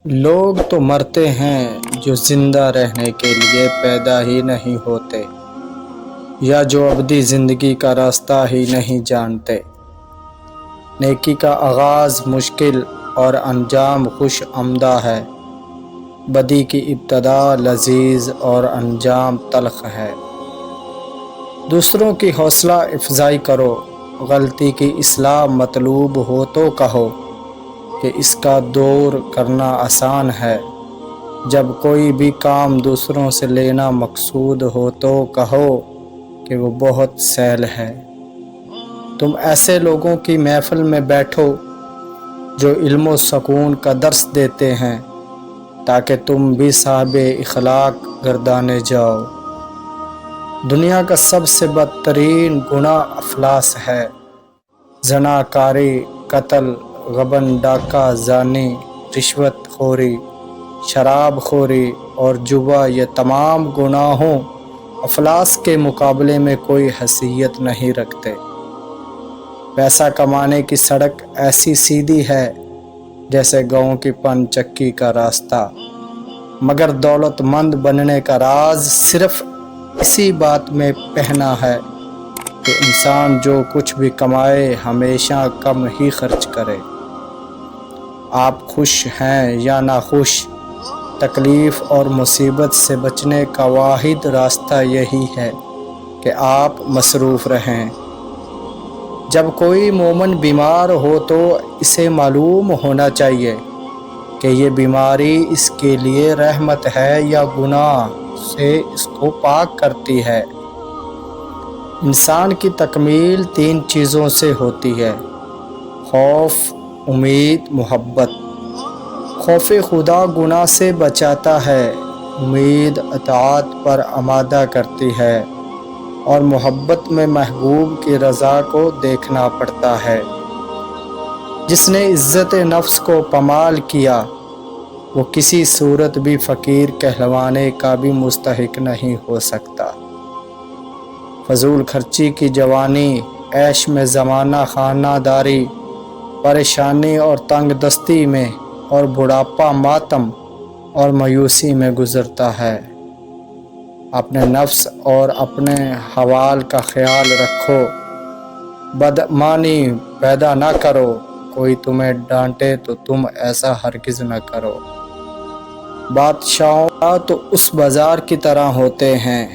لوگ تو مرتے ہیں جو زندہ رہنے کے لیے پیدا ہی نہیں ہوتے، یا جو ابدی زندگی کا راستہ ہی نہیں جانتے۔ نیکی کا آغاز مشکل اور انجام خوش آمدہ ہے، بدی کی ابتدا لذیذ اور انجام تلخ ہے۔ دوسروں کی حوصلہ افزائی کرو، غلطی کی اصلاح مطلوب ہو تو کہو کہ اس کا دور کرنا آسان ہے۔ جب کوئی بھی کام دوسروں سے لینا مقصود ہو تو کہو کہ وہ بہت سہل ہے۔ تم ایسے لوگوں کی محفل میں بیٹھو جو علم و سکون کا درس دیتے ہیں تاکہ تم بھی صاحب اخلاق گردانے جاؤ۔ دنیا کا سب سے بدترین گناہ افلاس ہے۔ زناکاری، قتل، غبن، ڈاکہ زانی، رشوت خوری، شراب خوری اور جوا، یہ تمام گناہوں افلاس کے مقابلے میں کوئی حیثیت نہیں رکھتے۔ پیسہ کمانے کی سڑک ایسی سیدھی ہے جیسے گاؤں کی پن چکی کا راستہ، مگر دولت مند بننے کا راز صرف اسی بات میں پہنا ہے کہ انسان جو کچھ بھی کمائے ہمیشہ کم ہی خرچ کرے۔ آپ خوش ہیں یا ناخوش، تکلیف اور مصیبت سے بچنے کا واحد راستہ یہی ہے کہ آپ مصروف رہیں۔ جب کوئی مومن بیمار ہو تو اسے معلوم ہونا چاہیے کہ یہ بیماری اس کے لیے رحمت ہے یا گناہ سے اس کو پاک کرتی ہے۔ انسان کی تکمیل 3 چیزوں سے ہوتی ہے: خوف، امید، محبت۔ خوف خدا گناہ سے بچاتا ہے، امید اطاعت پر آمادہ کرتی ہے، اور محبت میں محبوب کی رضا کو دیکھنا پڑتا ہے۔ جس نے عزت نفس کو پامال کیا وہ کسی صورت بھی فقیر کہلوانے کا بھی مستحق نہیں ہو سکتا۔ فضول خرچی کی جوانی، عیش میں زمانہ خانہ داری، پریشانی اور تنگ دستی میں، اور بڑھاپا ماتم اور مایوسی میں گزرتا ہے۔ اپنے نفس اور اپنے حوال کا خیال رکھو، بدگمانی پیدا نہ کرو، کوئی تمہیں ڈانٹے تو تم ایسا ہرگز نہ کرو۔ بادشاہوں تو اس بازار کی طرح ہوتے ہیں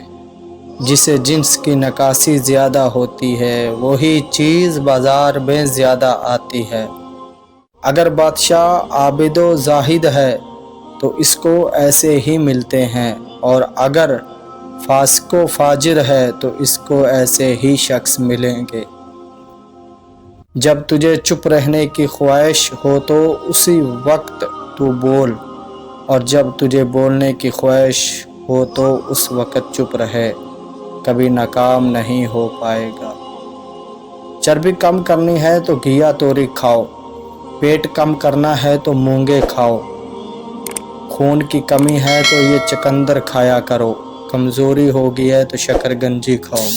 جسے جنس کی نکاسی زیادہ ہوتی ہے، وہی چیز بازار میں زیادہ آتی ہے۔ اگر بادشاہ عابد و زاہد ہے تو اس کو ایسے ہی ملتے ہیں، اور اگر فاسق و فاجر ہے تو اس کو ایسے ہی شخص ملیں گے۔ جب تجھے چپ رہنے کی خواہش ہو تو اسی وقت تو بول، اور جب تجھے بولنے کی خواہش ہو تو اس وقت چپ رہے، کبھی ناکام نہیں ہو پائے گا۔ چربی کم کرنی ہے تو گھیا توری کھاؤ، پیٹ کم کرنا ہے تو مونگے کھاؤ، خون کی کمی ہے تو یہ چقندر کھایا کرو، کمزوری ہو گئی ہے تو شکر گنجی کھاؤ۔